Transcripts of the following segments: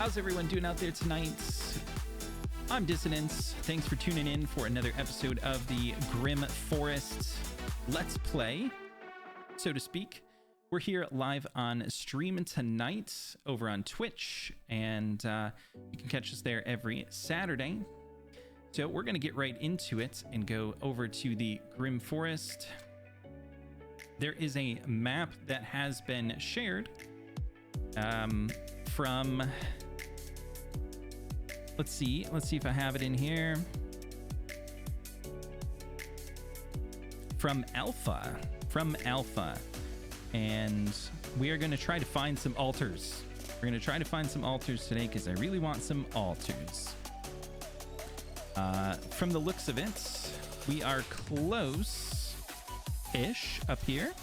How's everyone doing out there tonight? I'm Dissonance. Thanks for tuning in for another episode of the Grim Forest Let's Play, so to speak. We're here live on stream tonight over on Twitch, and you can catch us there every Saturday. So we're going to get right into it and go over to the Grim Forest. There is a map that has been shared from... Let's see if I have it in here. From Alpha. And we are going to try to find some altars. We're going to try to find some altars today because I really want some altars. From the looks of it, we are close-ish up here.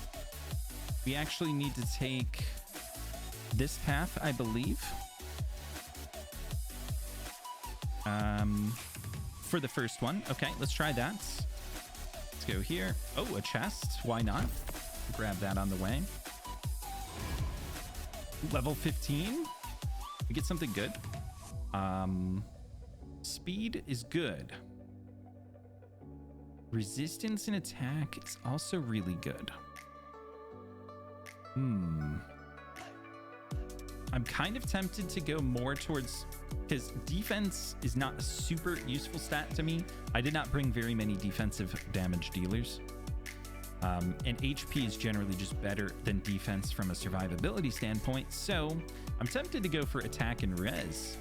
We actually need to take this path, I believe. For the first one. Okay, let's try that. Let's go here. Oh, a chest. Why not? Grab that on the way. Level 15. We get something good. Speed is good. Resistance and attack is also really good. I'm kind of tempted to go more towards, because defense is not a super useful stat to me. I did not bring very many defensive damage dealers. And HP is generally just better than defense from a survivability standpoint. So I'm tempted to go for attack and res.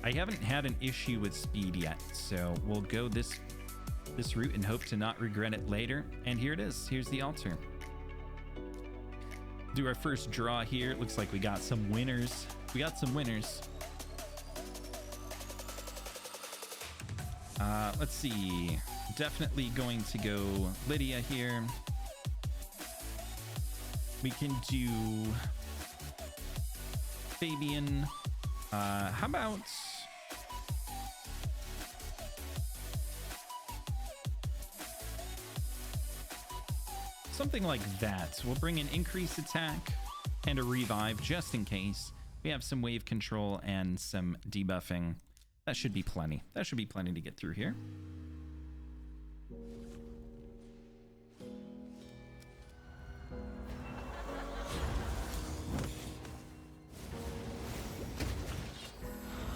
I haven't had an issue with speed yet, so we'll go this route and hope to not regret it later. And here it is. Here's the altar. Do our first draw here. It looks like we got some winners. Let's see. Definitely going to go Lydia here. We can do Fabian. How about something like that? We'll bring an increased attack and a revive just in case. We have some wave control and some debuffing. That should be plenty. That should be plenty to get through here.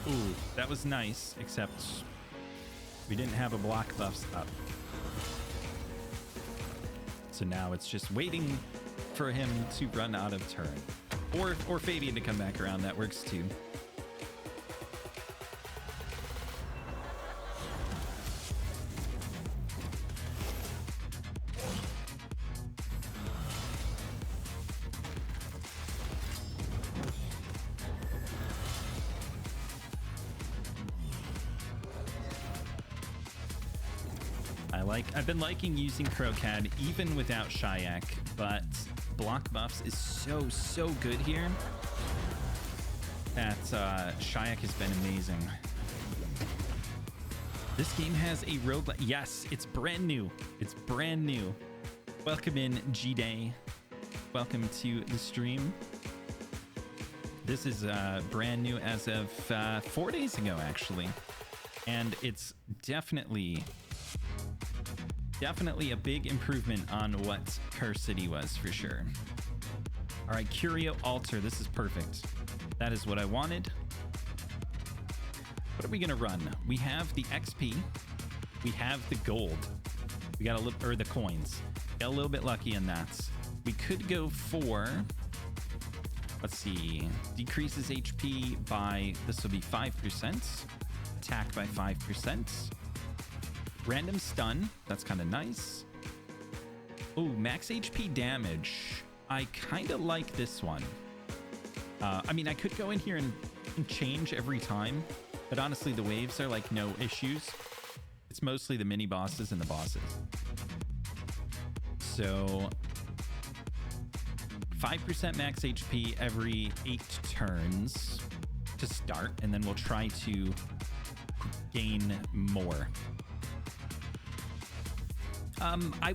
Ooh, that was nice, except we didn't have a block buffs up. So now it's just waiting for him to run out of turn. Or Fabian to come back around. That works too. I've been liking using Crowcad even without Shayak, but block buffs is so good here that Shayak has been amazing. This game has a roguelike. Yes, it's brand new. Welcome in, G-Day. Welcome to the stream. This is brand new as of 4 days ago, actually. And it's definitely a big improvement on what Car City was, for sure. All right, Curio Altar. This is perfect. That is what I wanted. What are we going to run? We have the XP. We have the gold. We got a little, or the coins. Got a little bit lucky in that. We could go for, let's see, decreases HP by, this will be 5%. Attack by 5%. Random stun, that's kind of nice. Oh, max HP damage. I kind of like this one. I mean, I could go in here and change every time, but honestly, the waves are like no issues. It's mostly the mini bosses and the bosses. So 5% max HP every 8 turns to start, and then we'll try to gain more. I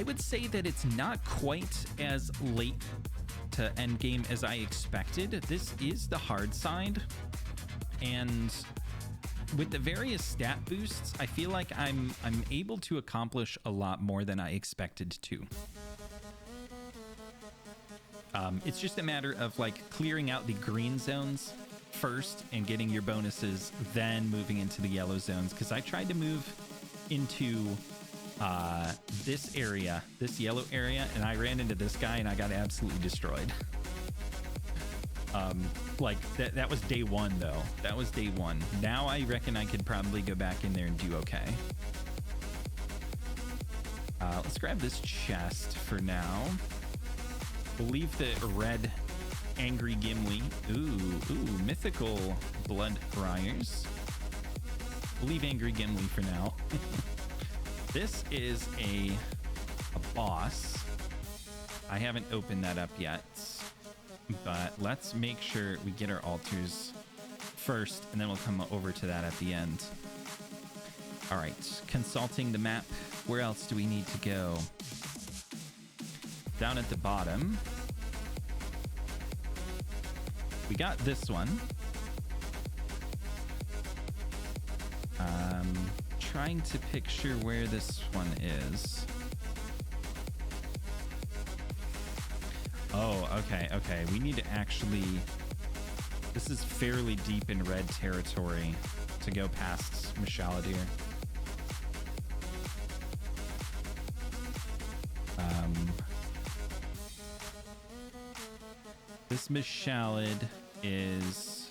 would say that it's not quite as late to endgame as I expected. This is the hard side, and with the various stat boosts, I feel like I'm able to accomplish a lot more than I expected to. It's just a matter of like clearing out the green zones first and getting your bonuses, then moving into the yellow zones. Because I tried to move into this area, this yellow area, and I ran into this guy and I got absolutely destroyed. Like that was day one though. That was day one. Now I reckon I could probably go back in there and do okay. Let's grab this chest for now. We'll leave the red angry Gimli. Ooh, mythical blood briars. We'll leave angry Gimli for now. This is a boss. I haven't opened that up yet, but let's make sure we get our altars first, and then we'll come over to that at the end. All right, consulting the map. Where else do we need to go? Down at the bottom, we got this one. Trying to picture where this one is. Oh, okay. We need to actually... This is fairly deep in red territory to go past Mishaladir. This Mishalid is...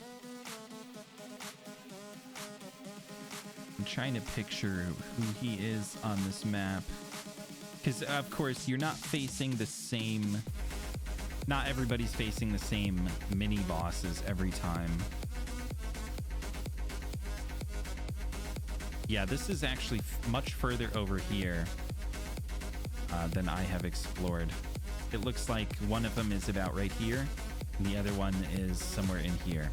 I'm trying to picture who he is on this map. Because, of course, you're not facing the same... Not everybody's facing the same mini-bosses every time. Yeah, this is actually much further over here than I have explored. It looks like one of them is about right here, and the other one is somewhere in here.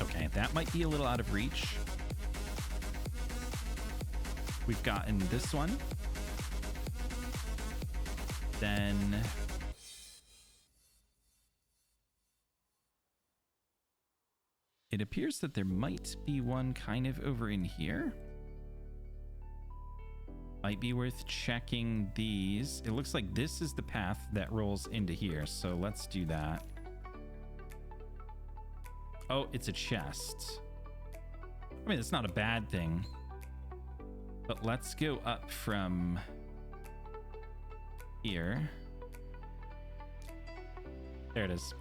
Okay, that might be a little out of reach. We've gotten this one. Then... It appears that there might be one kind of over in here. Might be worth checking these. It looks like this is the path that rolls into here, so let's do that. Oh, it's a chest. I mean, it's not a bad thing. But let's go up from here. There it is.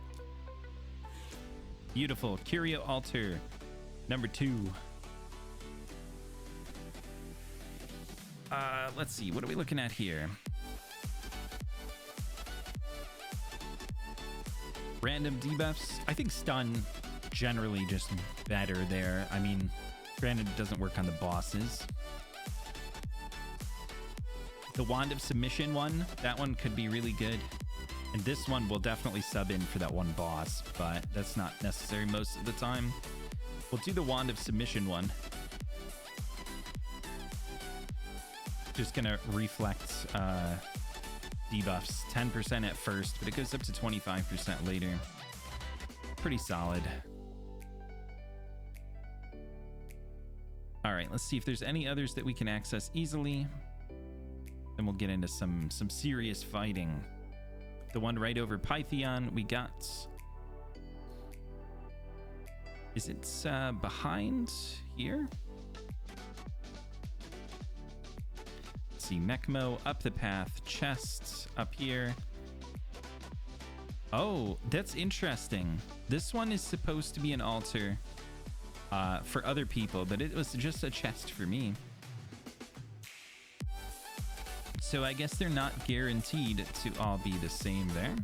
Beautiful. Curio altar number 2. Let's see. What are we looking at here? Random debuffs. I think stun generally just better there. I mean, granted, it doesn't work on the bosses. The Wand of Submission one, that one could be really good. And this one will definitely sub in for that one boss, but that's not necessary most of the time. We'll do the Wand of Submission one. Just gonna reflect debuffs. 10% at first, but it goes up to 25% later. Pretty solid. All right, let's see if there's any others that we can access easily. Then we'll get into some serious fighting. The one right over Pythion we got. Is it behind here? Let's see, Mechmo up the path, chests up here. Oh, that's interesting. This one is supposed to be an altar for other people, but it was just a chest for me. So I guess they're not guaranteed to all be the same there.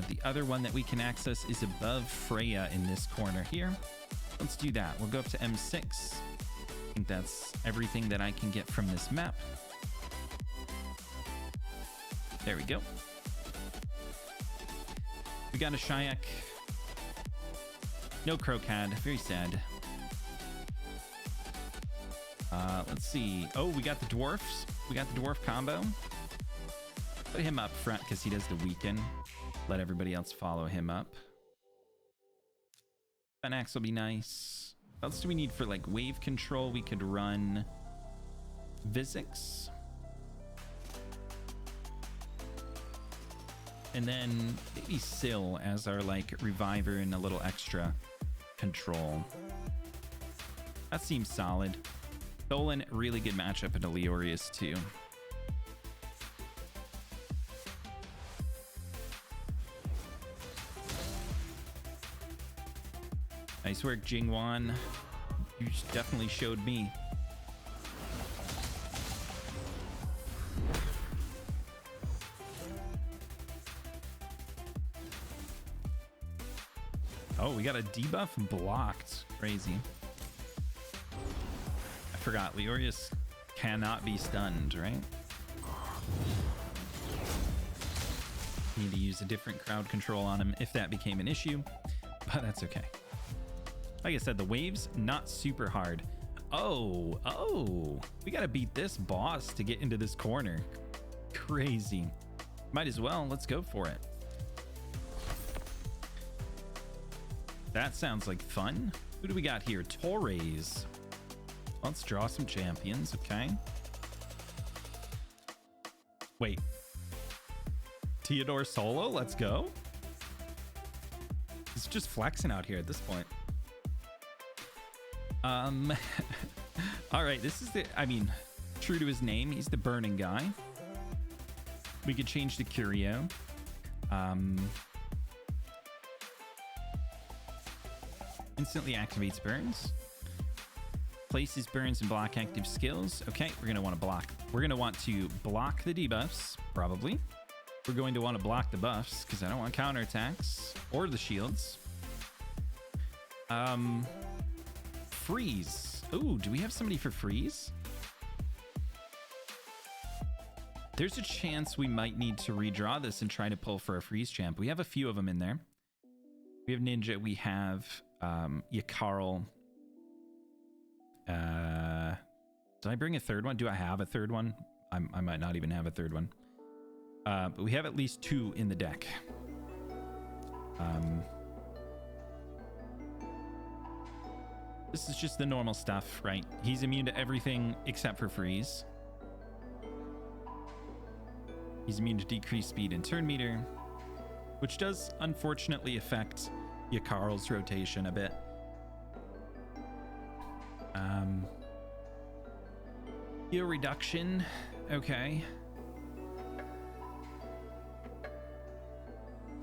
The other one that we can access is above Freya in this corner here. Let's do that. We'll go up to M6. I think that's everything that I can get from this map. There we go. We got a Shayak. No Crocad. Very sad. Let's see. Oh, we got the dwarfs. We got the dwarf combo. Put him up front because he does the weaken. Let everybody else follow him up. Fenax will be nice. What else do we need for like wave control? We could run Visix. And then maybe Syl as our like reviver and a little extra control. That seems solid. Dolan, really good matchup into Leorius too. Nice work, Jingwan. You definitely showed me. Oh, we got a debuff blocked. Crazy. I forgot. Leorius cannot be stunned, right? Need to use a different crowd control on him if that became an issue, but that's okay. Like I said, the waves, not super hard. Oh, we got to beat this boss to get into this corner. Crazy. Might as well. Let's go for it. That sounds like fun. Who do we got here? Tauraze. Let's draw some champions. Okay. Wait. Theodore solo? Let's go. He's just flexing out here at this point. All right, this is the, I mean, true to his name, he's the burning guy. We could change to Curio. Instantly activates burns. Places burns and block active skills. Okay, we're gonna want to block. We're gonna want to block the debuffs, probably. We're going to want to block the buffs because I don't want counterattacks or the shields. Freeze. Oh, do we have somebody for freeze? There's a chance we might need to redraw this and try to pull for a freeze champ. We have a few of them in there. We have Ninja. We have Yakarl. Did I bring a third one? Do I have a third one? I might not even have a third one. But we have at least two in the deck. This is just the normal stuff, right? He's immune to everything except for freeze. He's immune to decreased speed and turn meter, which does unfortunately affect Yakarl's rotation a bit. Heal reduction. Okay.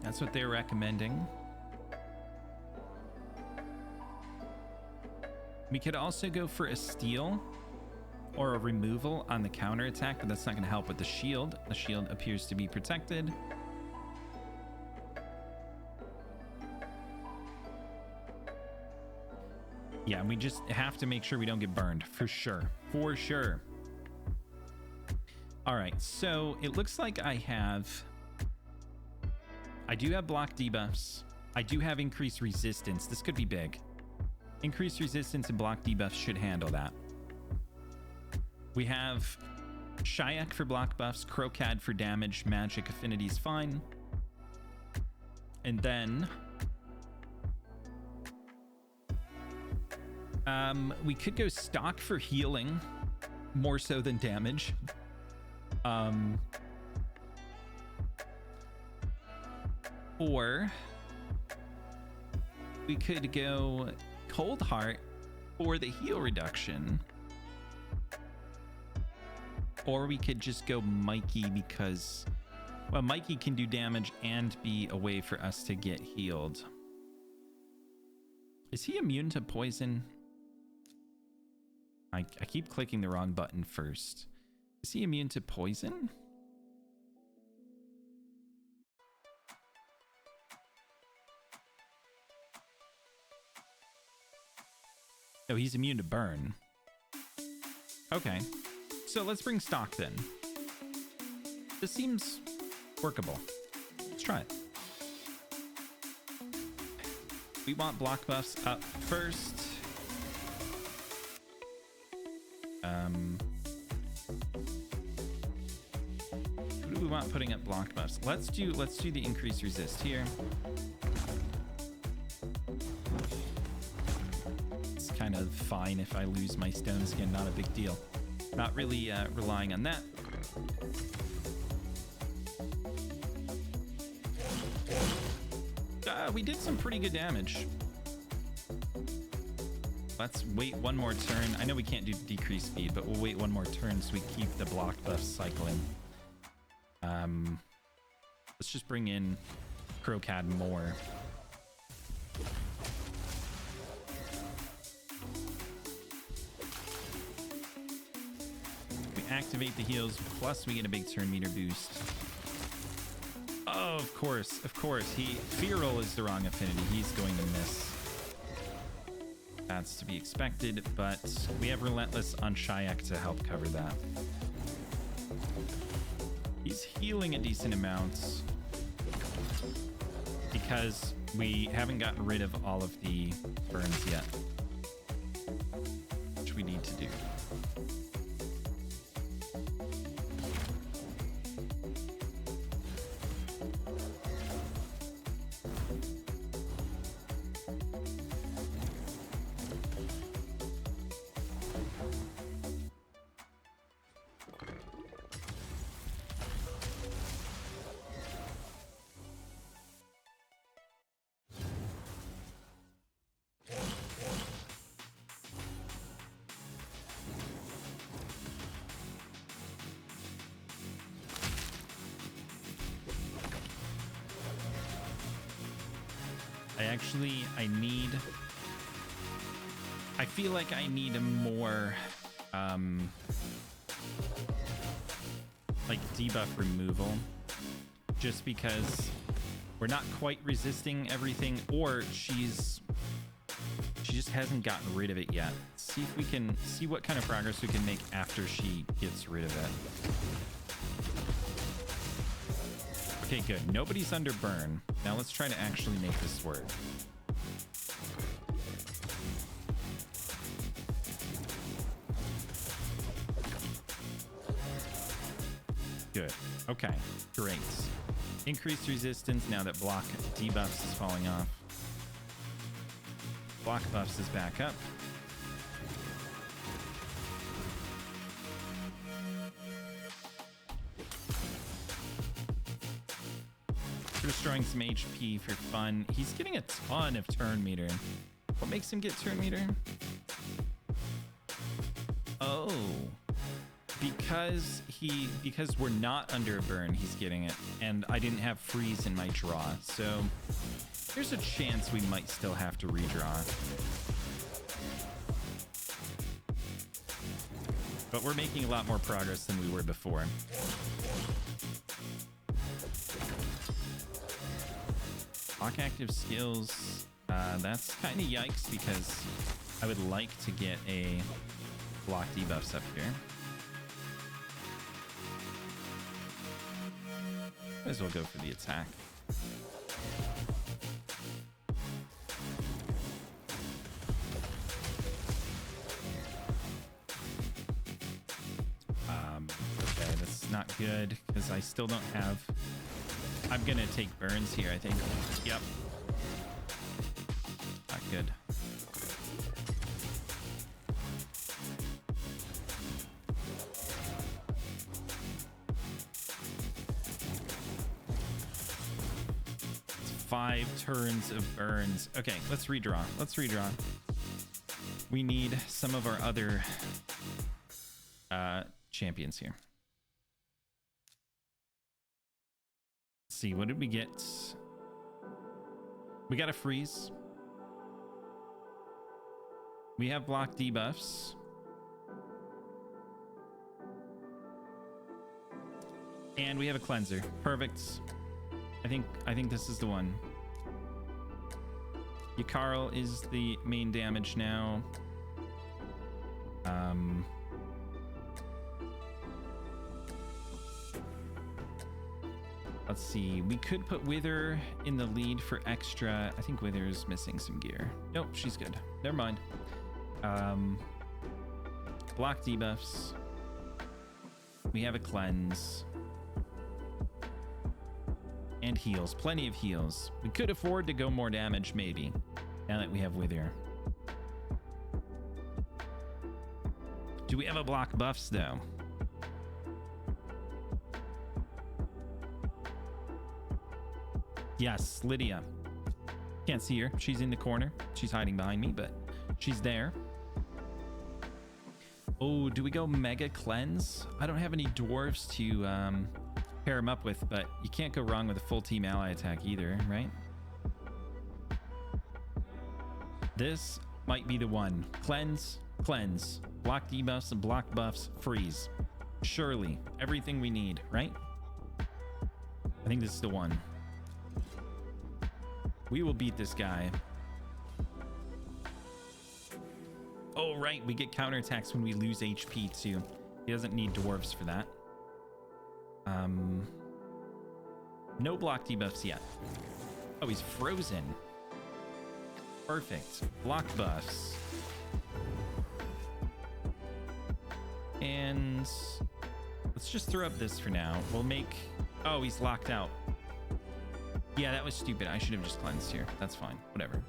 That's what they're recommending. We could also go for a steal or a removal on the counter attack, but that's not going to help with the shield. The shield appears to be protected. Yeah, we just have to make sure we don't get burned for sure. For sure. All right, so it looks like I do have block debuffs. I do have increased resistance. This could be big. Increased resistance and block debuffs should handle that. We have Shayak for block buffs, Crocad for damage, magic affinity is fine. And then we could go stock for healing more so than damage. Or we could go Cold Heart for the heal reduction. Or we could just go Mikey because, well, Mikey can do damage and be a way for us to get healed. Is he immune to poison? I keep clicking the wrong button first. Is he immune to poison? Oh, he's immune to burn. Okay. So let's bring stock then. This seems workable. Let's try it. We want block buffs up first. Who do we want putting up block buffs? Let's do the increased resist here. It's kind of fine if I lose my stone skin, not a big deal. Not really relying on that. We did some pretty good damage. Let's wait one more turn. I know we can't do decreased speed, but we'll wait one more turn so we keep the block buff cycling. Let's just bring in Crocad more. We activate the heals, plus we get a big turn meter boost. Oh, of course. Feral is the wrong affinity. He's going to miss. That's to be expected, but we have Relentless on Shayak to help cover that. He's healing a decent amount because we haven't gotten rid of all of the burns yet, which we need to do. I feel like I need a more like debuff removal, just because we're not quite resisting everything, or she just hasn't gotten rid of it yet. See if we can see what kind of progress we can make after she gets rid of it. Okay, good. Nobody's under burn. Now let's try to actually make this work. Good. Okay, great. Increased resistance now that block debuffs is falling off. Block buffs is back up. We're destroying some HP for fun. He's getting a ton of turn meter. What makes him get turn meter? Oh. Because we're not under a burn, he's getting it. And I didn't have freeze in my draw. So there's a chance we might still have to redraw. But we're making a lot more progress than we were before. Lock active skills. That's kind of yikes because I would like to get a block debuffs up here. Might as well go for the attack. Okay, that's not good because I still don't have... I'm gonna take burns here, I think. Yep. Not good. It's 5 turns of burns. Okay, let's redraw. We need some of our other champions here. See, what did we get? We got a freeze. We have block debuffs. And we have a cleanser. Perfect. I think this is the one. Yakarl is the main damage now. Let's see. We could put Wither in the lead for extra. I think Wither's missing some gear. Nope, she's good. Never mind. Block debuffs. We have a cleanse. And heals. Plenty of heals. We could afford to go more damage, maybe. Now that we have Wither. Do we have a block buffs, though? Yes, Lydia. Can't see her. She's in the corner. She's hiding behind me, but she's there. Oh, do we go Mega Cleanse? I don't have any dwarves to pair him up with, but you can't go wrong with a full team ally attack either, right? This might be the one. Cleanse, cleanse. Block debuffs and block buffs, freeze. Surely, everything we need, right? I think this is the one. We will beat this guy. Oh, right. We get counterattacks when we lose HP, too. He doesn't need dwarves for that. No block debuffs yet. Oh, he's frozen. Perfect. Block buffs. And let's just throw up this for now. We'll make... Oh, he's locked out. Yeah, that was stupid. I should have just cleansed here. That's fine. Whatever.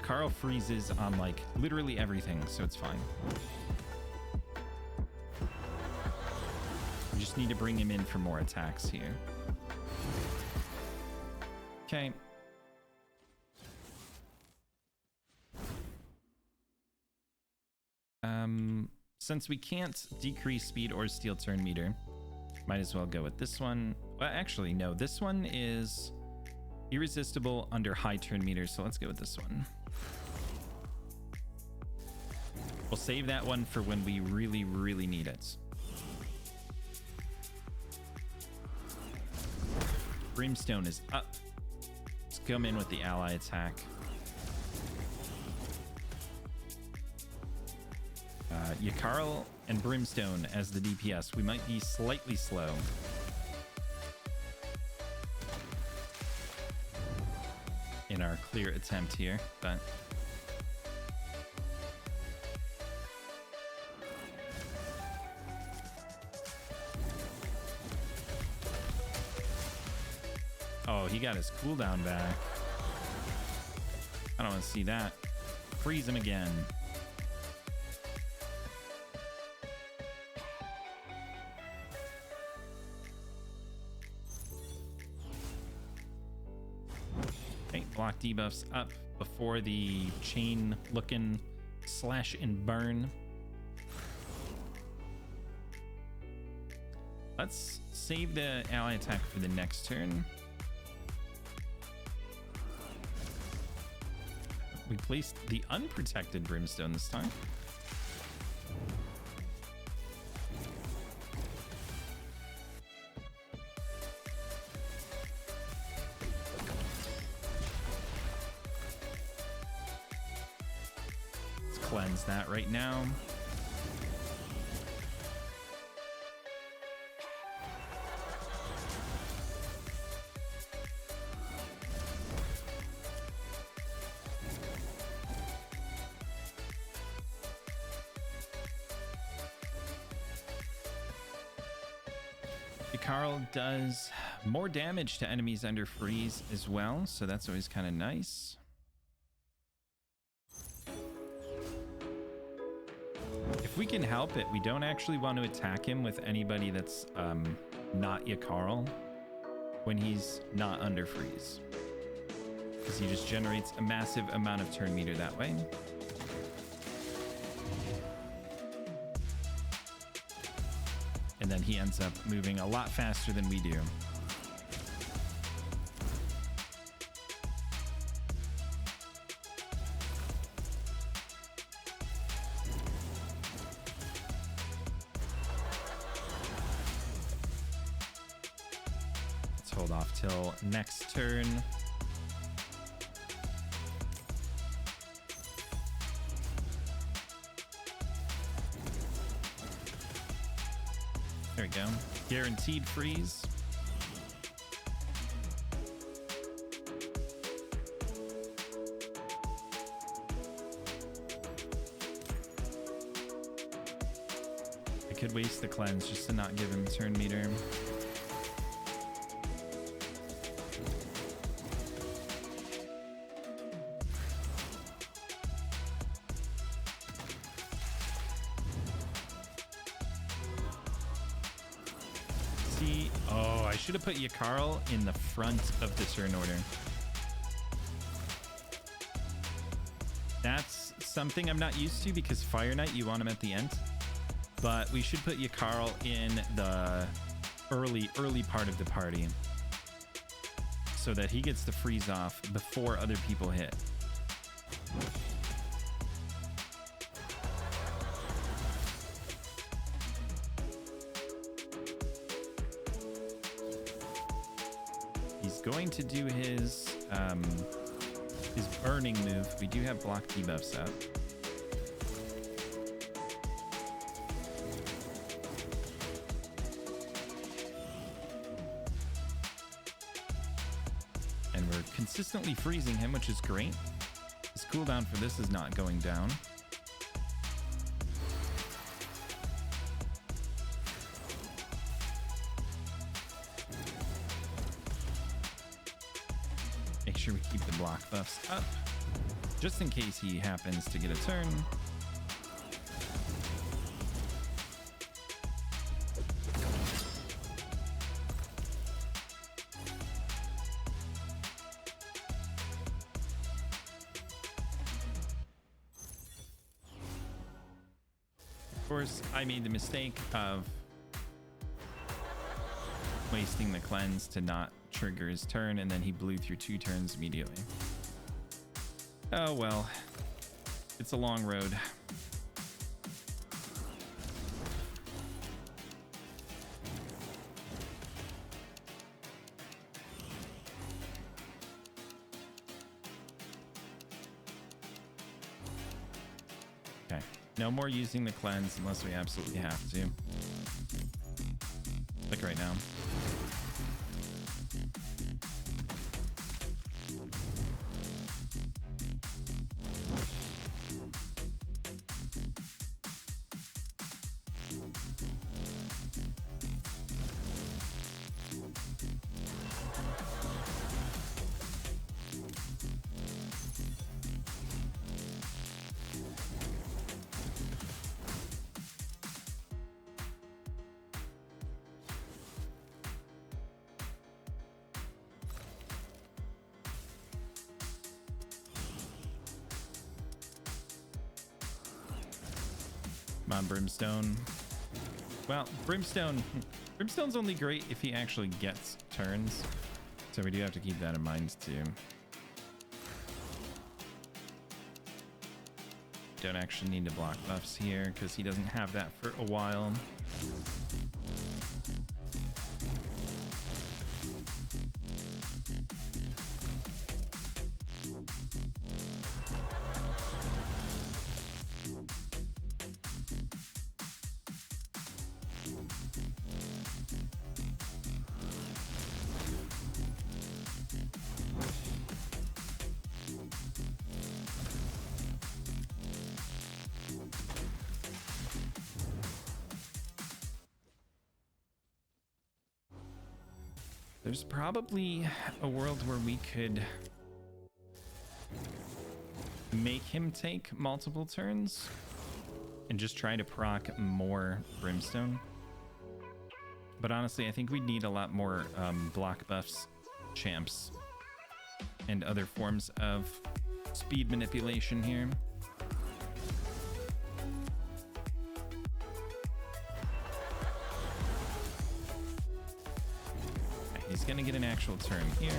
Carl freezes on like literally everything, so it's fine. We just need to bring him in for more attacks here. Okay. Since we can't decrease speed or steal turn meter, might as well go with this one. Well, actually, no. This one is irresistible under high turn meter, so let's go with this one. We'll save that one for when we really, really need it. Brimstone is up. Let's come in with the ally attack. Yakarl and Brimstone as the DPS. We might be slightly slow. In our clear attempt here, but... Oh, he got his cooldown back. I don't want to see that. Freeze him again. Okay, block debuffs up before the chain looking slash and burn. Let's save the ally attack for the next turn. We placed the unprotected Brimstone this time. Let's cleanse that right now. Carl does more damage to enemies under freeze as well, so that's always kind of nice. If we can help it, we don't actually want to attack him with anybody that's not Yakarl when he's not under freeze, because he just generates a massive amount of turn meter that way. And then he ends up moving a lot faster than we do. Let's hold off till next turn. There we go. Guaranteed freeze. I could waste the cleanse just to not give him turn meter. Oh, I should have put Yakarl in the front of the turn order. That's something I'm not used to because Fire Knight, you want him at the end. But we should put Yakarl in the early part of the party so that he gets to freeze off before other people hit. He's going to do his burning move. We do have block debuffs up. And we're consistently freezing him, which is great. His cooldown for this is not going down. Make sure we keep the block buffs up, just in case he happens to get a turn. Of course, I made the mistake of wasting the cleanse to not trigger his turn, and then he blew through 2 turns immediately. Oh well, it's a long road. Okay, no more using the cleanse unless we absolutely have to. Like right now. Come on, Brimstone. Well, Brimstone's only great if he actually gets turns. So we do have to keep that in mind too. Don't actually need to block buffs here because he doesn't have that for a while. There's probably a world where we could make him take multiple turns and just try to proc more Brimstone. But honestly, I think we need a lot more block buffs, champs, and other forms of speed manipulation here. He's gonna get an actual turn here.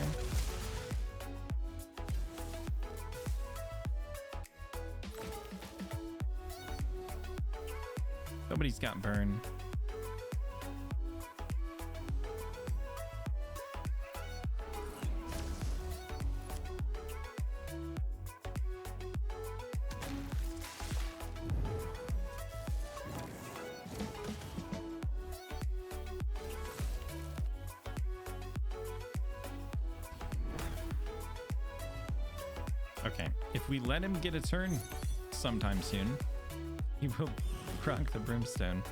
Nobody's got burn. Okay, if we let him get a turn sometime soon, he will proc the Brimstone.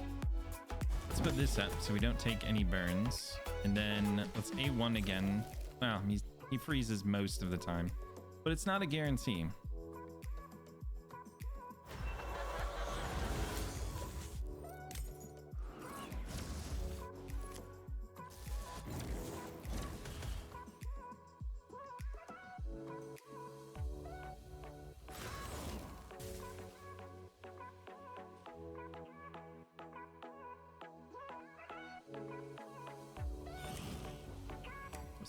Let's put this up so we don't take any burns. And then let's A1 again. Well, he freezes most of the time, but it's not a guarantee.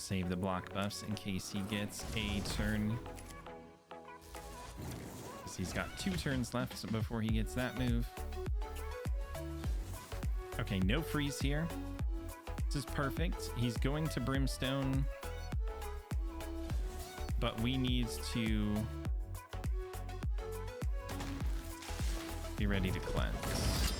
Save the block buffs in case he gets a turn. Because he's got 2 turns left before he gets that move. Okay, no freeze here. This is perfect. He's going to Brimstone. But we need to be ready to cleanse.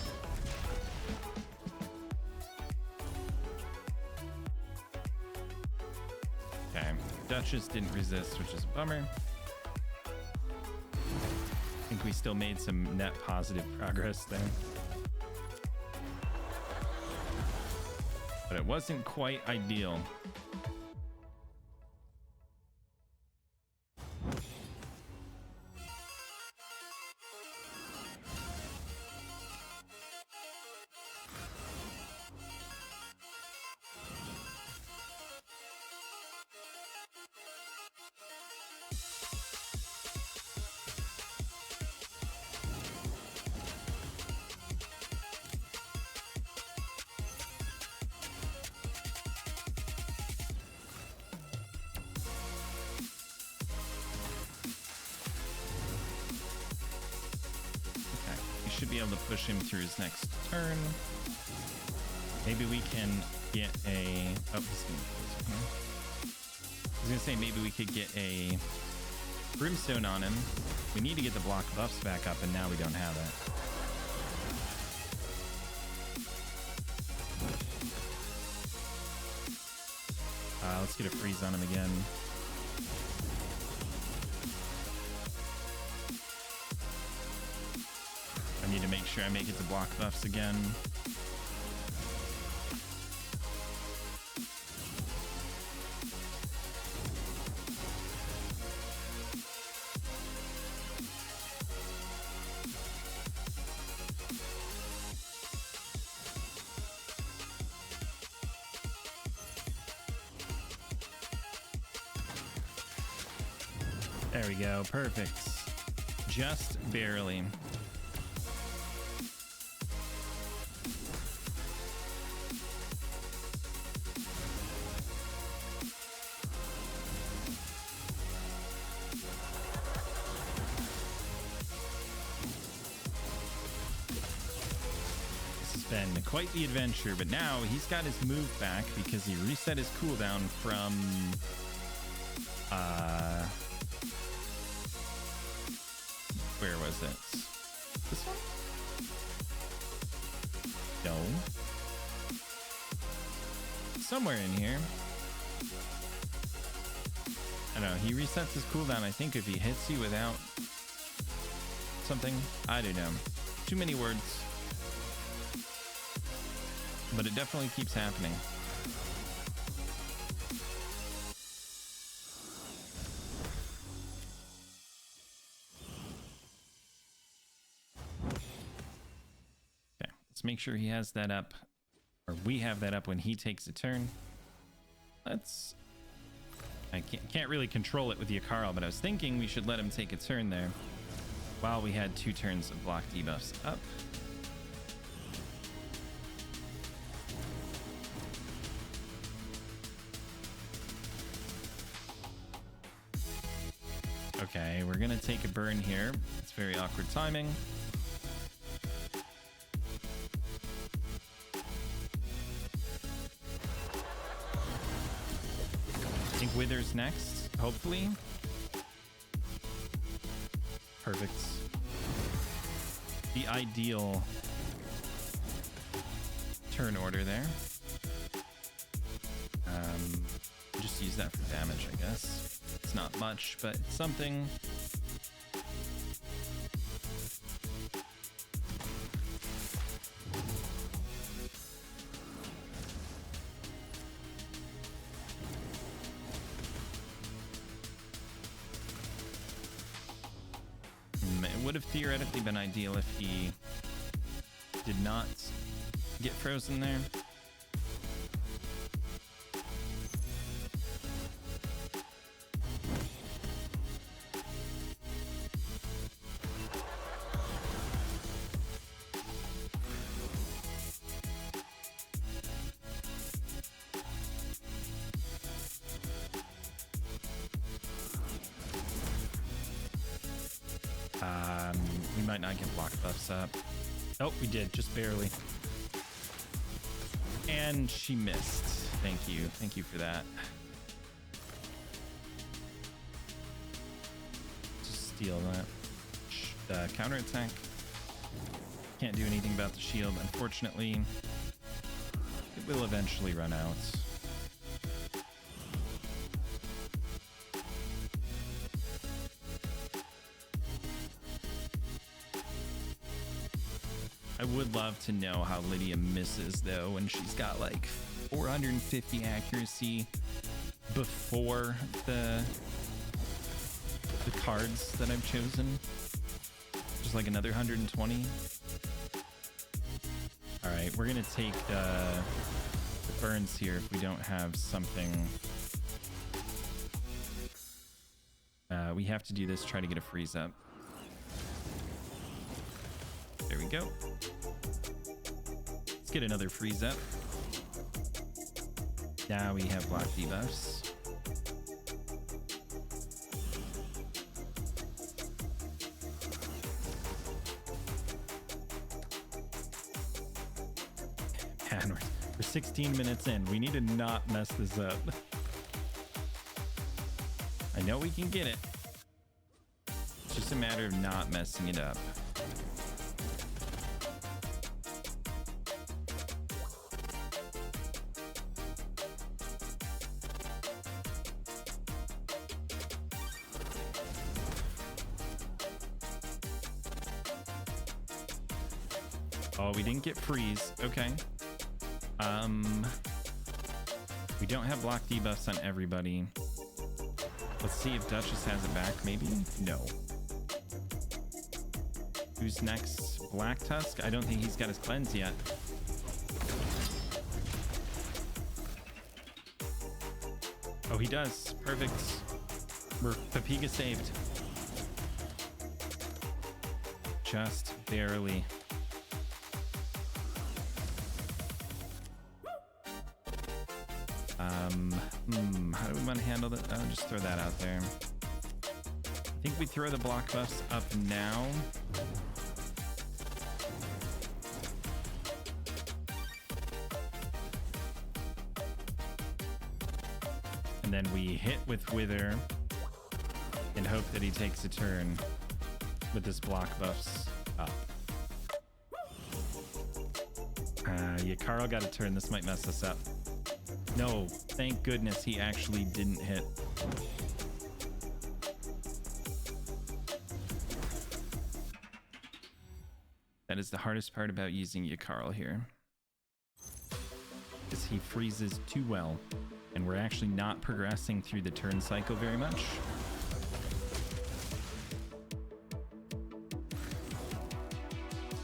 Okay, Duchess didn't resist, which is a bummer. I think we still made some net positive progress there. But it wasn't quite ideal. Be able to push him through his next turn. Maybe we can get a I was gonna say maybe we could get a Brimstone on him. We need to get the block buffs back up, and now we don't have it. Let's get a freeze on him again. I need to make sure I make it to block buffs again. There we go. Perfect. Just barely. Been quite the adventure, but now he's got his move back because he reset his cooldown from where was it? This one? No. Somewhere in here. I don't know. He resets his cooldown, I think, if he hits you without something. I don't know. Too many words. But it definitely keeps happening. Okay, let's make sure he has that up, or we have that up when he takes a turn. Let's... I can't really control it with the Yakarl, but I was thinking we should let him take a turn there while we had 2 turns of block debuffs up. Okay, we're gonna take a burn here. It's very awkward timing. I think Wither's next, hopefully. Perfect. The ideal turn order there. Just use that for damage, I guess. It's not much, but it's something. It would have theoretically been ideal if he did not get frozen there. We might not get block buffs up. Oh, we did, just barely. And she missed. Thank you. Thank you for that. Just steal that. Counterattack. Can't do anything about the shield, unfortunately. It will eventually run out. I would love to know how Lydia misses though when she's got like 450 accuracy before the cards that I've chosen. Just like another 120. All right, we're gonna take the burns here if we don't have something. We have to do this, try to get a freeze up. There we go. Let's get another freeze up. Now we have block debuffs. Man, we're 16 minutes in. We need to not mess this up. I know we can get it. It's just a matter of not messing it up. Oh, we didn't get freeze. Okay. We don't have block debuffs on everybody. Let's see if Duchess has it back, maybe? No. Who's next? Black Tusk? I don't think he's got his cleanse yet. Oh, he does. Perfect. We're Papiga saved. Just barely. How do we want to handle that? I'll just throw that out there. I think we throw the block buffs up now. And then we hit with Wither and hope that he takes a turn with his block buffs up. Yeah, Carl got a turn. This might mess us up. No, thank goodness he actually didn't hit. That is the hardest part about using Yakarl here. Because he freezes too well. And we're actually not progressing through the turn cycle very much.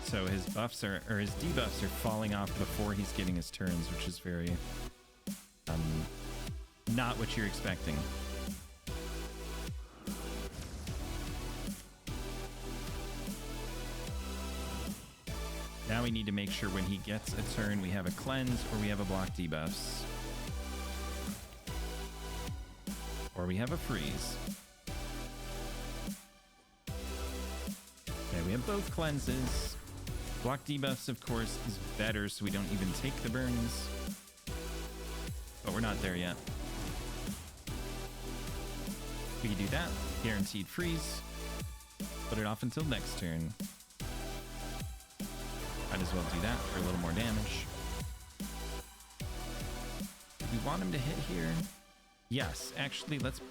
So his buffs are, or his debuffs are falling off before he's getting his turns, which is very... not what you're expecting. Now we need to make sure when he gets a turn, we have a cleanse or we have a block debuffs. Or we have a freeze. Okay, we have both cleanses. Block debuffs, of course, is better, so we don't even take the burns. But we're not there yet. We can do that. Guaranteed freeze. Put it off until next turn. Might as well do that for a little more damage. Do we want him to hit here? Yes, actually, let's...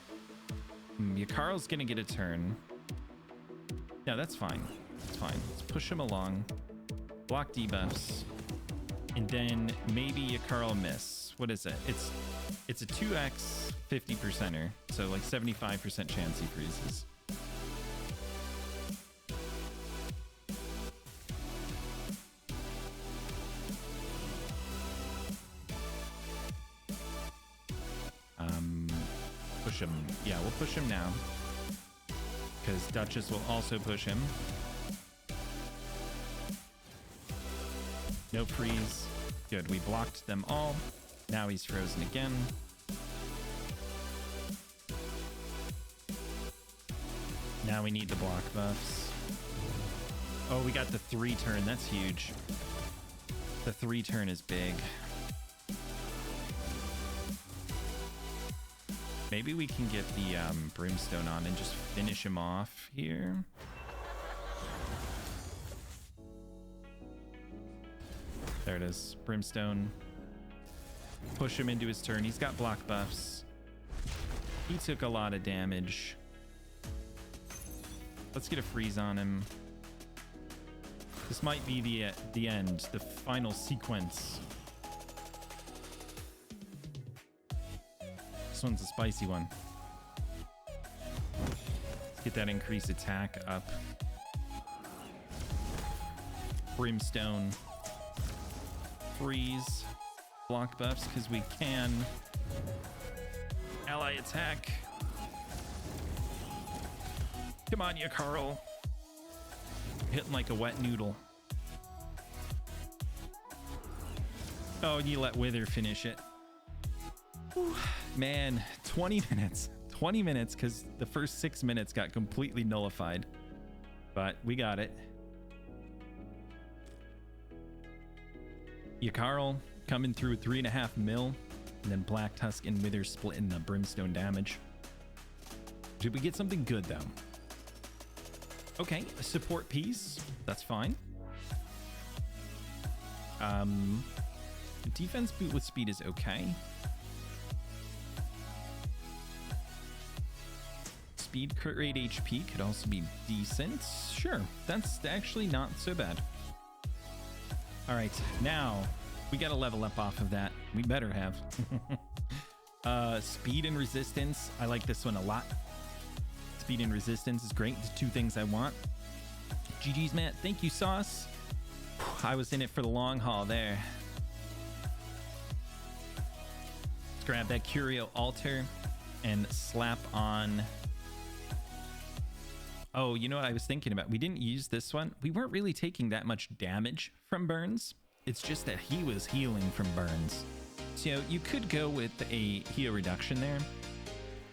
Yakarl's gonna get a turn. Yeah, that's fine. That's fine. Let's push him along. Block debuffs. And then maybe Yakarl miss. What is it? It's a 2x 50%er. So like 75% chance he freezes. Push him. Yeah, we'll push him now. Because Duchess will also push him. No freeze. Good, we blocked them all. Now he's frozen again. Now we need the block buffs. Oh, we got the 3 turn. That's huge. The 3 turn is big. Maybe we can get the brimstone on and just finish him off here. There it is. Brimstone. Push him into his turn. He's got block buffs. He took a lot of damage. Let's get a freeze on him. This might be the end, the final sequence. This one's a spicy one. Let's get that increased attack up. Brimstone. Freeze. Block buffs because we can. Ally attack. Come on, you Carl. Hitting like a wet noodle. Oh, and you let Wither finish it. Whew. Man, 20 minutes. 20 minutes because the first 6 minutes got completely nullified. But we got it. Yakarl coming through 3.5 mil. And then Black Tusk and Wither splitting the brimstone damage. Did we get something good though? Okay, a support piece. That's fine. Defense boot with speed is okay. Speed crit rate HP could also be decent. Sure, that's actually not so bad. All right, now we got to level up off of that. We better have. Speed and resistance. I like this one a lot. Speed and resistance is great. The 2 things I want. GG's, Matt. Thank you, Sauce. I was in it for the long haul there. Let's grab that Curio altar and slap on. Oh, you know what I was thinking about? We didn't use this one. We weren't really taking that much damage from burns. It's just that he was healing from burns. So you could go with a heal reduction there,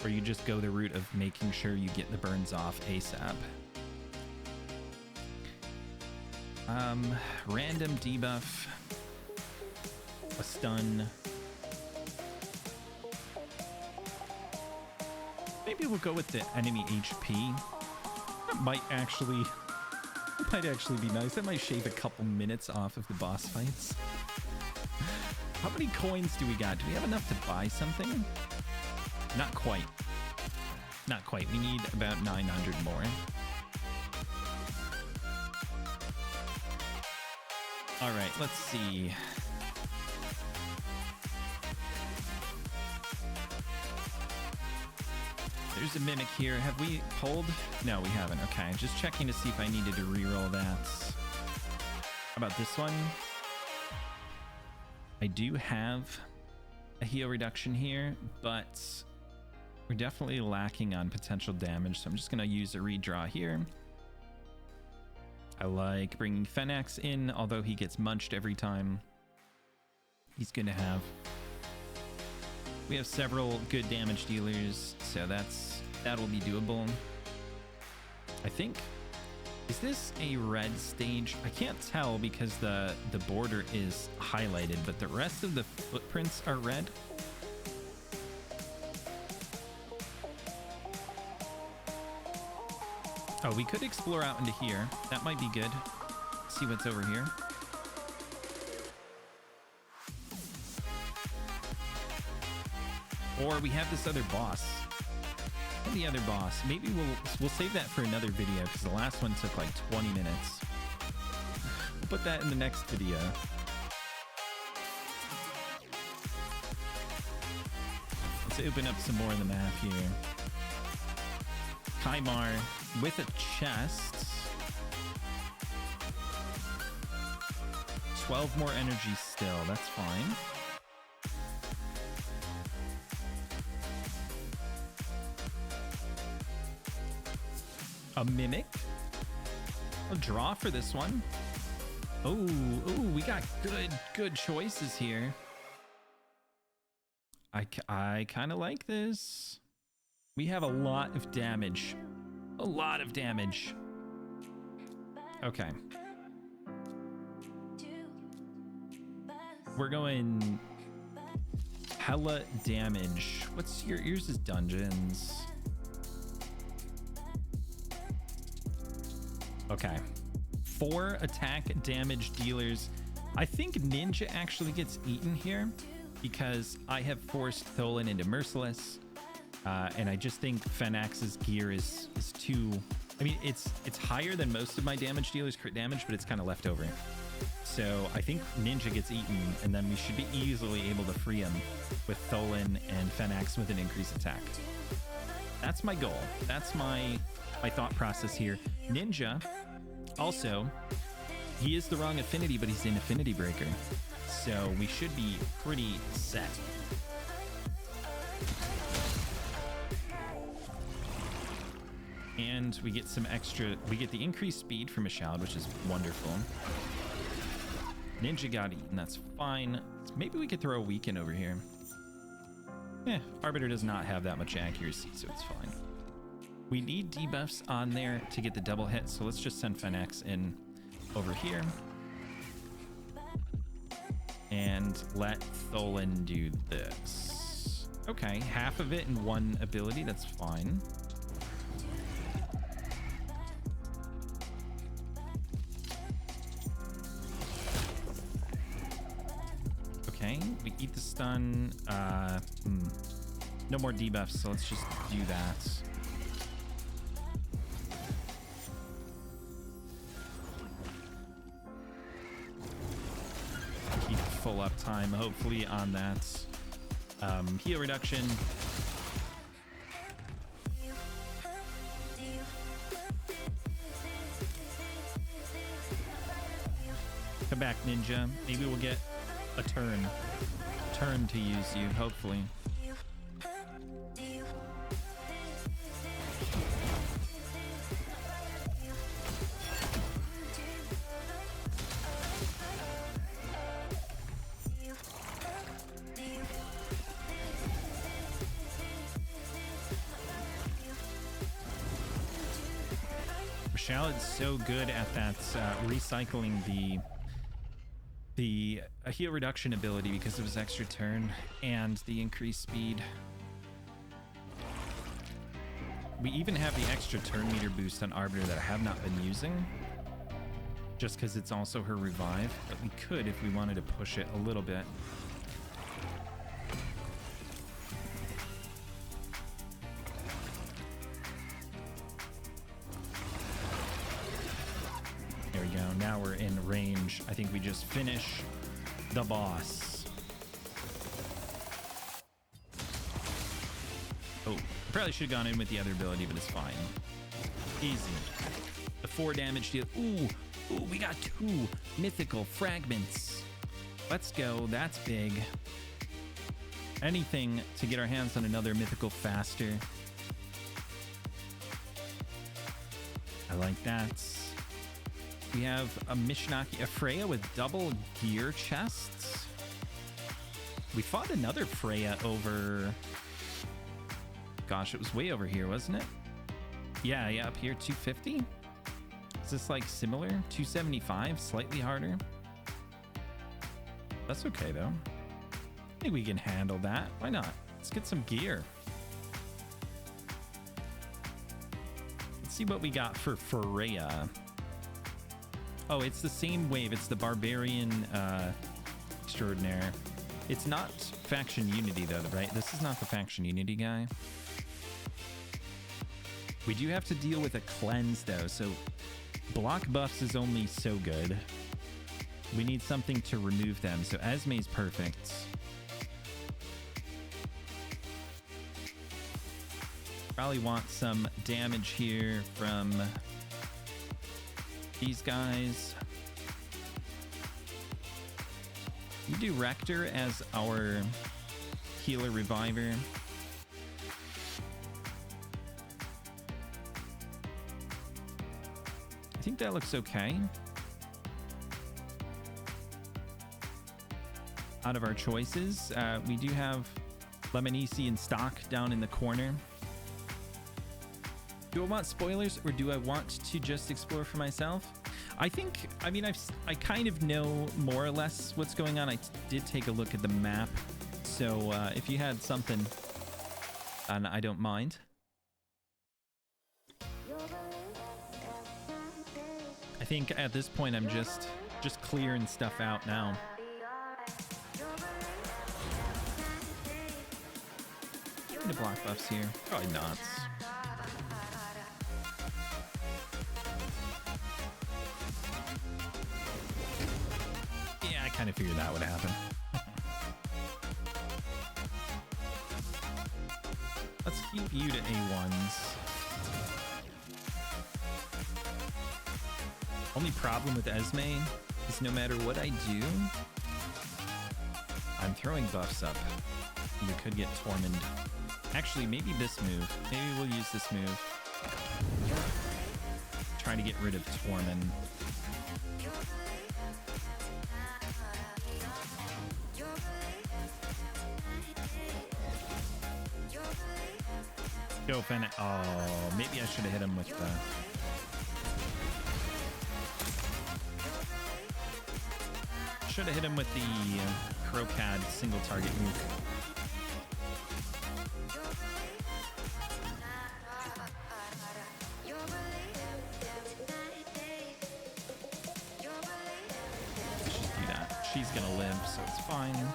or you just go the route of making sure you get the burns off ASAP. Random debuff, a stun. Maybe we'll go with the enemy HP. That might actually be nice. That might shave a couple minutes off of the boss fights. How many coins do we got? Do we have enough to buy something? Not quite. Not quite. We need about 900 more. All right, let's see. There's a mimic here. Have we pulled? No, we haven't. Okay, just checking to see if I needed to reroll that. How about this one? I do have a heal reduction here, but we're definitely lacking on potential damage, so I'm just going to use a redraw here. I like bringing Fenax in, although he gets munched every time. He's going to have... We have several good damage dealers, so that'll be doable. I think... Is this a red stage? I can't tell because the border is highlighted, but the rest of the footprints are red. Oh, we could explore out into here. That might be good. See what's over here. Or we have this other boss. And the other boss. Maybe we'll save that for another video because the last one took like 20 minutes. We'll put that in the next video. Let's open up some more of the map here. Kaimar with a chest. 12 more energy still. That's fine. A mimic. A draw for this one. Oh, we got good choices here. I kind of like this. We have a lot of damage. A lot of damage. Okay. We're going hella damage. What's yours is dungeons. Okay. 4 attack damage dealers. I think Ninja actually gets eaten here because I have forced Tholen into Merciless. And I just think Fenax's gear is too... I mean, it's higher than most of my damage dealers' crit damage, but it's kind of left over. So I think Ninja gets eaten, and then we should be easily able to free him with Tholen and Fenax with an increased attack. That's my goal. That's my thought process here. Ninja, also, he is the wrong affinity, but he's in Affinity Breaker. So we should be pretty set. And we get some extra, we get the increased speed from a Shroud, which is wonderful. Ninja got eaten, that's fine. So maybe we could throw a Weaken over here. Arbiter does not have that much accuracy, so it's fine. We need debuffs on there to get the double hit, so let's just send Fenax in over here. And let Tholen do this. Okay, half of it in one ability, that's fine. Okay, we eat the stun. No more debuffs, so let's just do that. Keep full uptime, hopefully, on that. Heal reduction. Come back, Ninja. Maybe we'll get a turn to use you, hopefully. Shallot's so good at that recycling the heal reduction ability because of his extra turn and the increased speed. We even have the extra turn meter boost on Arbiter that I have not been using, just because it's also her revive, but we could if we wanted to push it a little bit. There we go. Now we're in range. I think we just finish the boss. Oh, probably should have gone in with the other ability, but it's fine. Easy. The 4 damage deal. Ooh, we got 2 mythical fragments. Let's go. That's big. Anything to get our hands on another mythical faster. I like that. We have a Mishnaki, a Freya with double gear chests. We fought another Freya over... Gosh, it was way over here, wasn't it? Yeah, up here, 250. Is this like similar? 275, slightly harder. That's okay though. I think we can handle that. Why not? Let's get some gear. Let's see what we got for Freya. Oh, it's the same wave. It's the Barbarian Extraordinaire. It's not Faction Unity though, right? This is not the Faction Unity guy. We do have to deal with a cleanse though, so block buffs is only so good. We need something to remove them, so Esme's perfect. Probably want some damage here from these guys. You do Rector as our healer reviver. I think that looks okay. Out of our choices, we do have Lemonisi in stock down in the corner. Do I want spoilers or do I want to just explore for myself? I think, I mean, I kind of know more or less what's going on. I did take a look at the map. So if you had something, and I don't mind. I think at this point I'm just clearing stuff out now. The block buffs here, probably not. Yeah, I kind of figured that would happen. Let's keep you to A1s. Only problem with Esme is no matter what I do, I'm throwing buffs up. We could get Tormund. Actually, maybe this move. Maybe we'll use this move. Trying to get rid of Tormund. Go Fennec. Oh, maybe I should have hit him with the... Should have hit him with the Crocad single target move. Just do that. She's gonna live, so it's fine.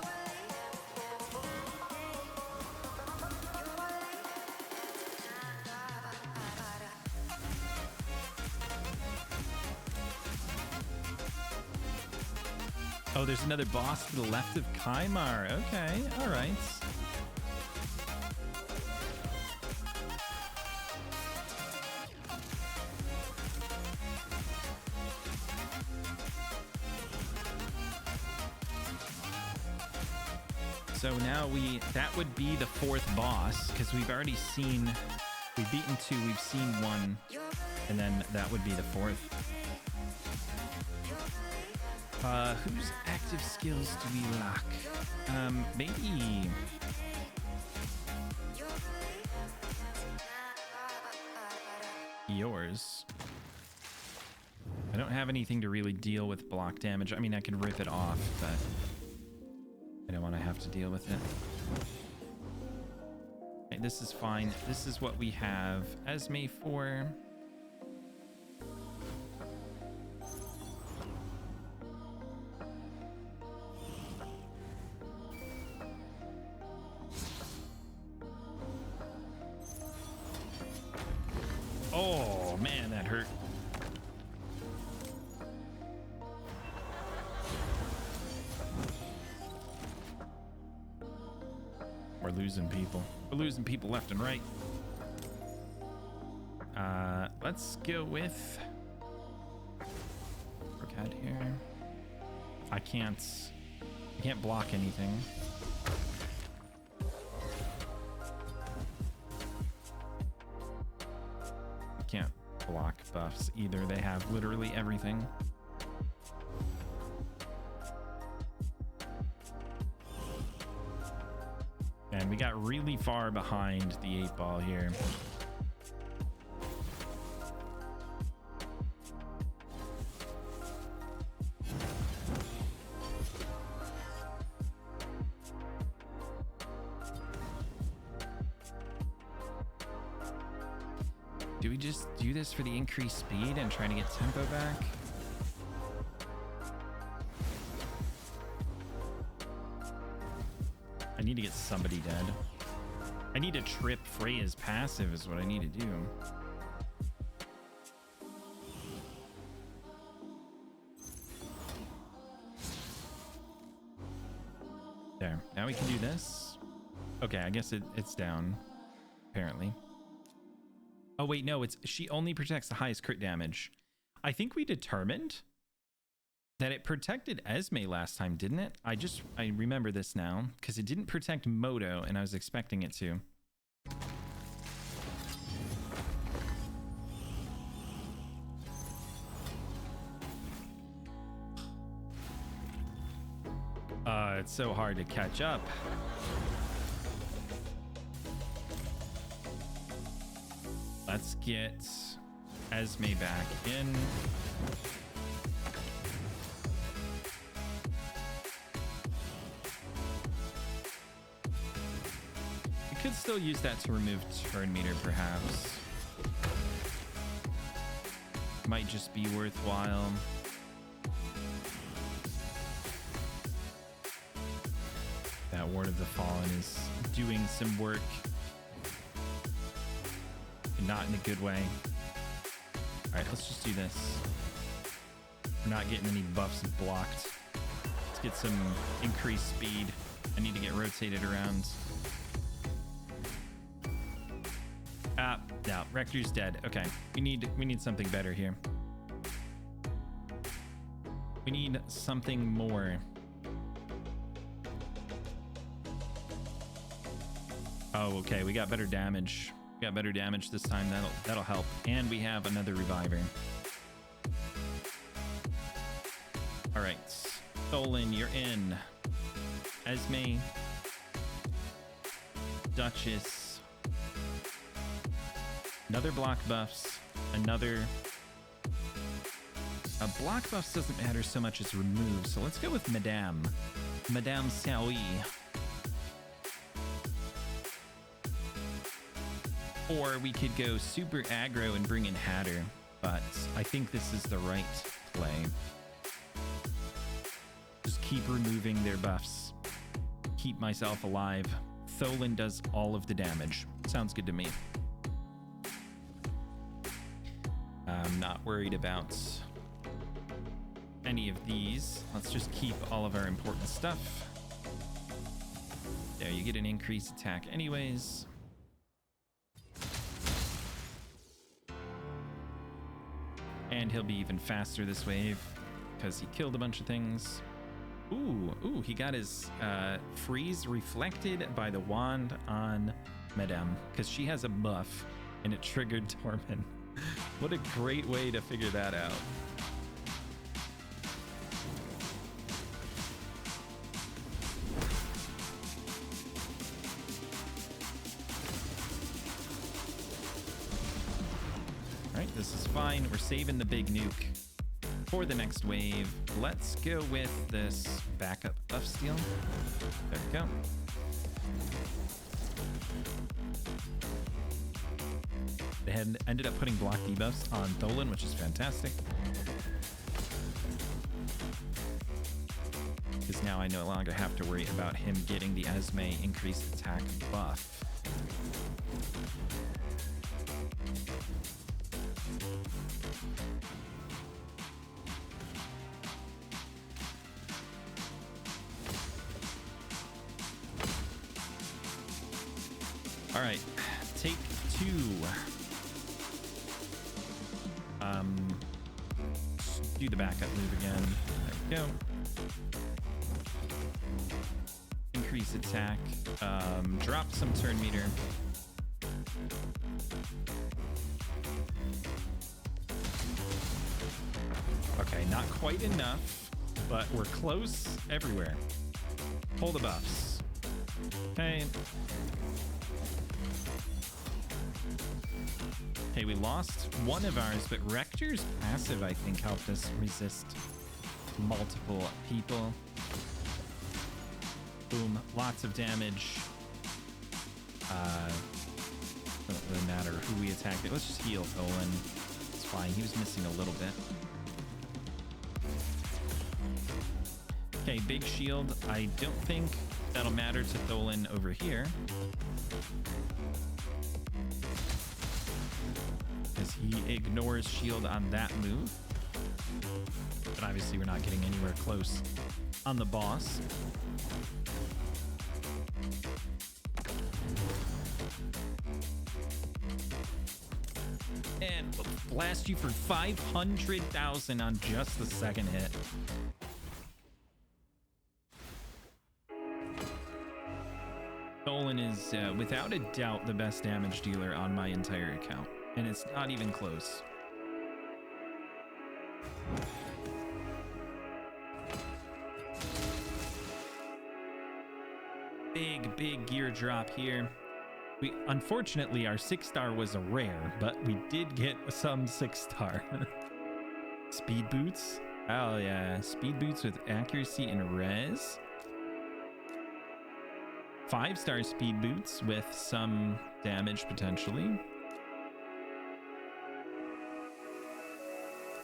Oh, there's another boss to the left of Kaimar. Okay, all right. So now that would be the fourth boss, because we've already seen, we've beaten 2, we've seen 1, and then that would be the fourth. Whose active skills do we lack? Maybe... yours. I don't have anything to really deal with block damage. I mean, I can rip it off, but I don't want to have to deal with it. Okay, this is fine. This is what we have Esme for. Oh, man, that hurt. We're losing people. We're losing people left and right. Let's go with Rocad here. I can't block anything. Can't block buffs either. They have literally everything. And we got really far behind the 8-ball here. Do we just do this for the increased speed and trying to get tempo back? I need to get somebody dead. I need to trip Freya's passive is what I need to do. There. Now we can do this. Okay, I guess it's down, apparently. Oh, wait, no, she only protects the highest crit damage. I think we determined that it protected Esme last time, didn't it? I remember this now, because it didn't protect Moto, and I was expecting it to. It's so hard to catch up. Let's get Esme back in. still use that to remove turn meter, perhaps. Might just be worthwhile. That Ward of the Fallen is doing some work. Not in a good way. All right, let's just do this. We're not getting any buffs blocked. Let's get some increased speed. I need to get rotated around. No, Rector's dead. Okay, we need something better here. We need something more. Oh, okay, we got better damage. We got better damage this time. That'll help. And we have another reviver. All right, Tholen, you're in. Esme, Duchess, another block buffs, another. Block buffs doesn't matter so much as remove, so let's go with Madame Saoui. Or we could go super aggro and bring in Hatter, but I think this is the right play. Just keep removing their buffs. Keep myself alive. Tholen does all of the damage. Sounds good to me. I'm not worried about any of these. Let's just keep all of our important stuff. There, you get an increased attack anyways. And he'll be even faster this wave because he killed a bunch of things. Ooh, he got his freeze reflected by the wand on Madame because she has a buff and it triggered Torment. What a great way to figure that out. Alright, this is fine. We're saving the big nuke for the next wave. Let's go with this backup buff steal. There we go. They had ended up putting block debuffs on Tholen, which is fantastic. Because now I no longer have to worry about him getting the Esme increased attack buff. All right, take two. Do the backup move again. There we go. Increase attack. Drop some turn meter. Okay, not quite enough, but we're close everywhere. Pull the buffs. Okay. Okay, we lost one of ours, but Rector's passive, I think, helped us resist multiple people. Boom, lots of damage. Doesn't really matter who we attacked. Let's just heal Tholen. It's fine, he was missing a little bit. Okay, big shield. I don't think that'll matter to Tholen over here. Because he ignores shield on that move. But obviously we're not getting anywhere close on the boss. And we'll blast you for 500,000 on just the second hit. Tholen is without a doubt the best damage dealer on my entire account. And it's not even close. Big gear drop here. We unfortunately our 6-star was a rare, but we did get some 6-star. Speed boots. Oh yeah, speed boots with accuracy and res. 5-star speed boots with some damage potentially.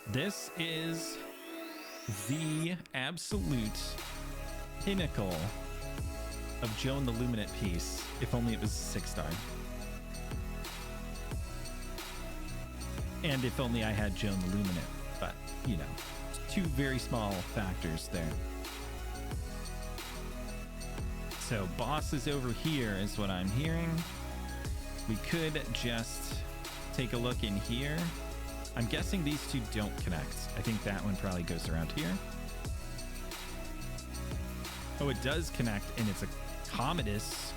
This is the absolute pinnacle of Joan the Luminate piece. If only it was a 6-star. And if only I had Joan the Luminate. But, you know, two very small factors there. So bosses over here is what I'm hearing. We could just take a look in here. I'm guessing these two don't connect. I think that one probably goes around here. Oh, it does connect, and it's a Commodus.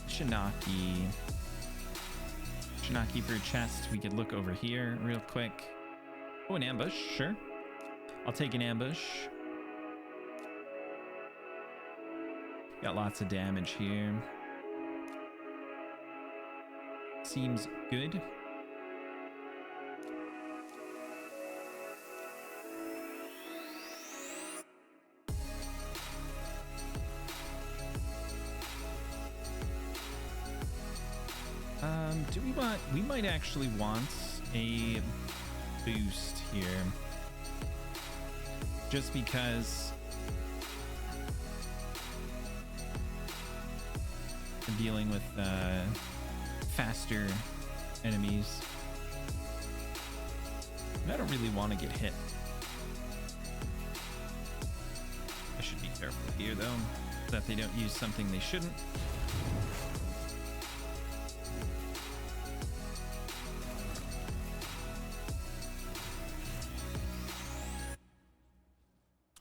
Shinaki. Shinaki for a chest. We could look over here real quick. Oh, an ambush. Sure. I'll take an ambush. Got lots of damage here. Seems good. Do we want, we might actually want a boost here. Just because we're dealing with faster enemies. And I don't really want to get hit. I should be careful here though, that they don't use something they shouldn't.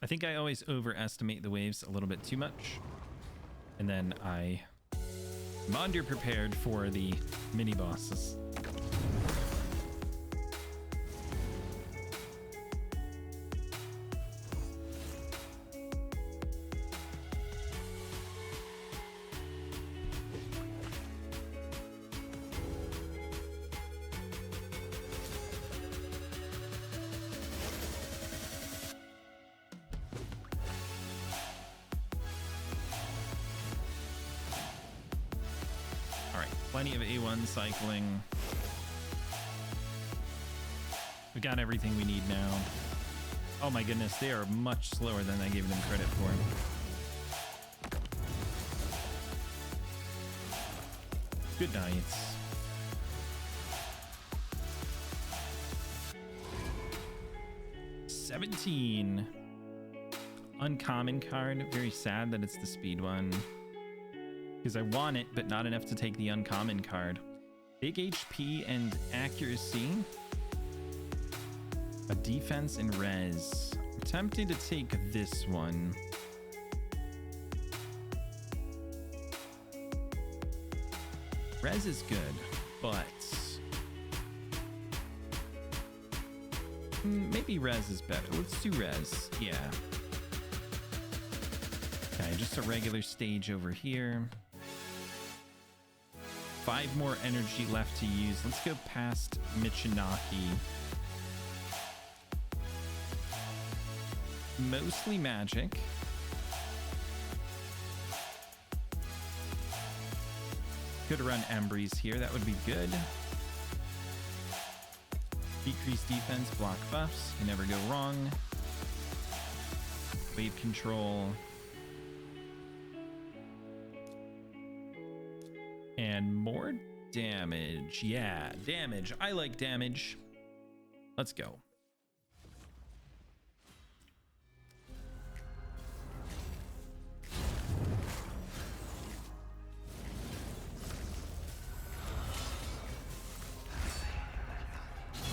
I think I always overestimate the waves a little bit too much. And then I'm underprepared for the mini bosses. Plenty of A1 cycling. We got everything we need now. Oh my goodness, they are much slower than I gave them credit for. Good nights. $17. Uncommon card. Very sad that it's the speed one. Because I want it, but not enough to take the uncommon card. Big HP and accuracy. A defense and res. I'm tempted to take this one. Res is good, but maybe res is better. Let's do res. Yeah. Okay, just a regular stage over here. 5 more energy left to use. Let's go past Michinaki. Mostly magic. Could run Embreeze here. That would be good. Decrease defense, block buffs. Can never go wrong. Wave control. And more damage. Yeah, damage. I like damage. Let's go.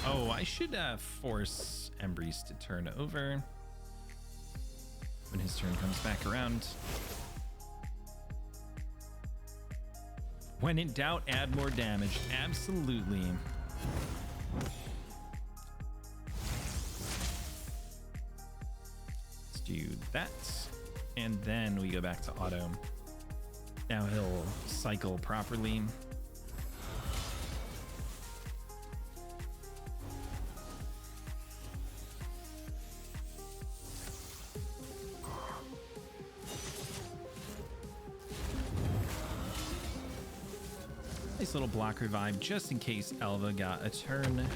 Oh, I should force Embreeze to turn over when his turn comes back around. When in doubt, add more damage. Absolutely. Let's do that. And then we go back to auto. Now he'll cycle properly. Nice little block revive just in case Elva got a turn.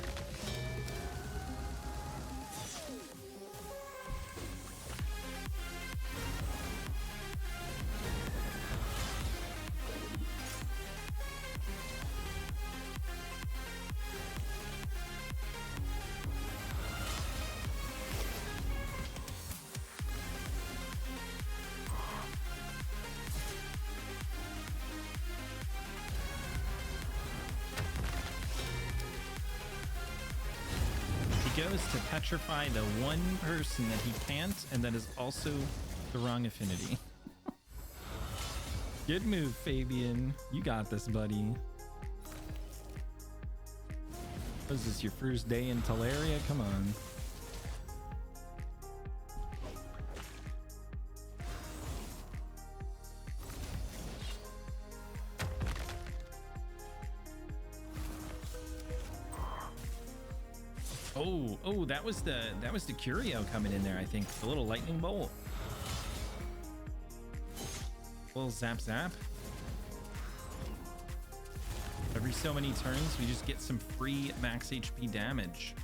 Goes to petrify the one person that he can't, and that is also the wrong affinity. Good move, Fabian. You got this, buddy. Was this your first day in Talaria? Come on. Oh, that was the Curio coming in there, I think. The little lightning bolt. Little zap zap. Every so many turns, we just get some free max HP damage.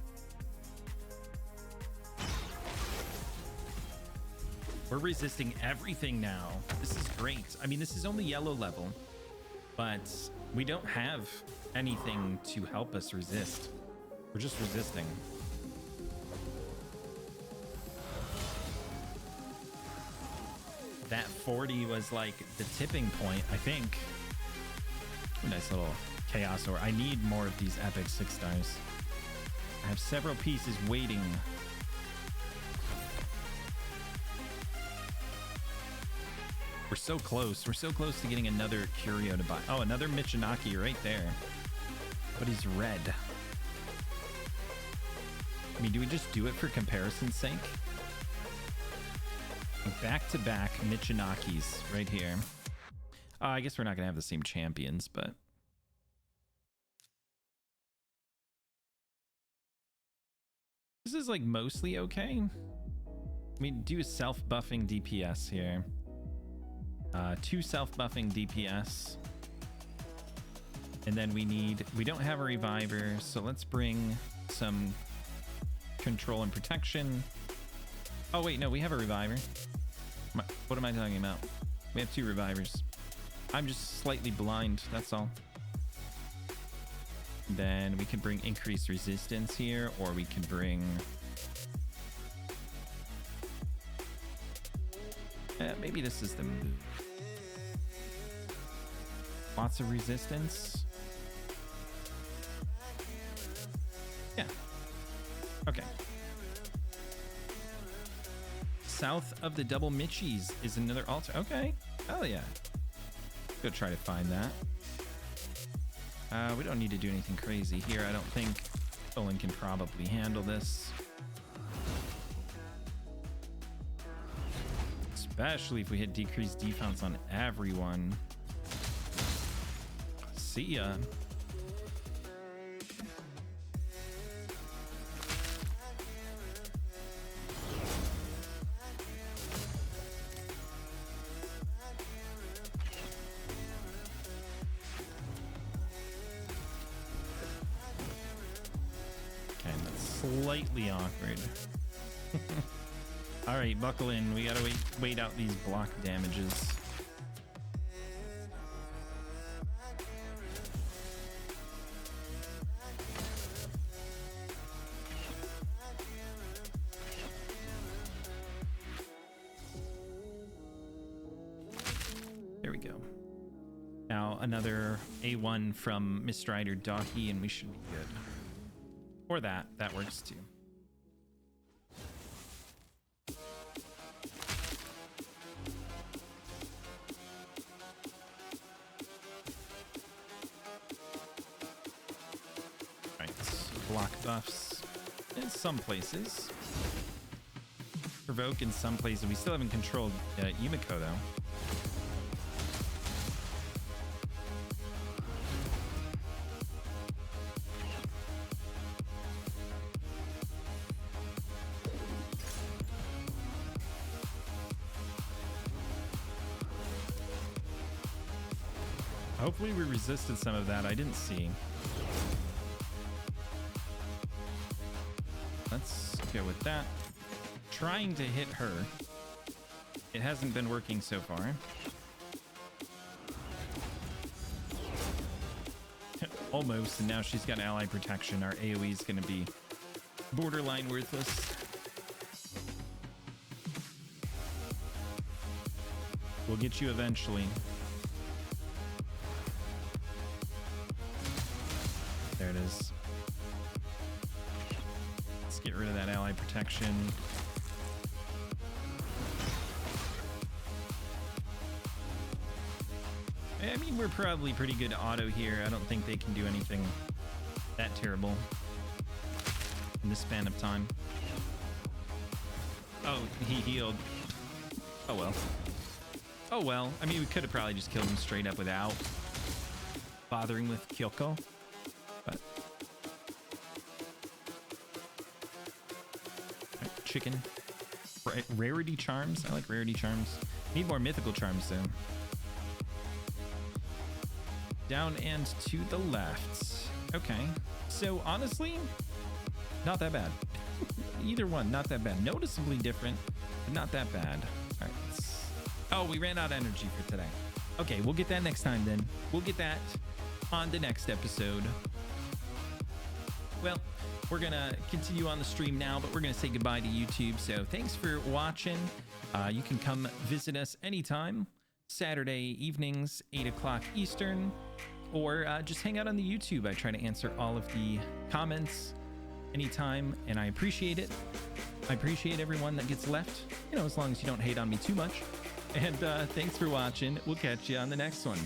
We're resisting everything now. This is great. I mean, this is only yellow level, but we don't have anything to help us resist. We're just resisting. That 40 was like the tipping point, I think. Nice little chaos ore. I need more of these epic 6 stars. I have several pieces waiting. We're so close. We're so close to getting another Curio to buy. Oh, another Michinaki right there. But he's red. I mean, do we just do it for comparison's sake? Back-to-back Michinakis right here. I guess we're not going to have the same champions, but... This is, like, mostly okay. I mean, do a self-buffing DPS here. 2 self-buffing DPS. And then we don't have a reviver, so let's bring some control and protection. Oh, wait, no, we have a reviver. What am I talking about? We have 2 revivers. I'm just slightly blind, that's all. Then we can bring increased resistance here, or we can bring... maybe this is the move. Lots of resistance. Yeah. Okay. South of the double Michis is another altar. Okay. Hell yeah. Go try to find that. We don't need to do anything crazy here. I don't think Olin can probably handle this. Especially if we hit decreased defense on everyone. See ya. Slightly awkward. All right, buckle in. We gotta wait out these block damages. There we go. Now another A1 from Mr. Rider Docky, and we should be good. Or that works too. Right, block buffs in some places. Provoke in some places. We still haven't controlled Yumiko though. Hopefully we resisted some of that. I didn't see. Let's go with that. Trying to hit her. It hasn't been working so far. Almost, and now she's got ally protection. Our AoE is going to be borderline worthless. We'll get you eventually. There it is. Let's get rid of that ally protection. I mean, we're probably pretty good auto here. I don't think they can do anything that terrible in this span of time. Oh, he healed. Oh, well. Oh, well. I mean, we could have probably just killed him straight up without bothering with Kyoko. But... Right, chicken. Rarity charms. I like rarity charms. Need more mythical charms, though. Down and to the left. Okay. So, honestly, not that bad. Either one, not that bad. Noticeably different, but not that bad. All right. Oh, we ran out of energy for today. Okay, we'll get that next time then. We'll get that on the next episode. Well, we're going to continue on the stream now, but we're going to say goodbye to YouTube. So thanks for watching. You can come visit us anytime. Saturday evenings, 8 o'clock Eastern, or just hang out on the YouTube. I try to answer all of the comments anytime, and I appreciate it. I appreciate everyone that gets left, you know, as long as you don't hate on me too much. And thanks for watching. We'll catch you on the next one.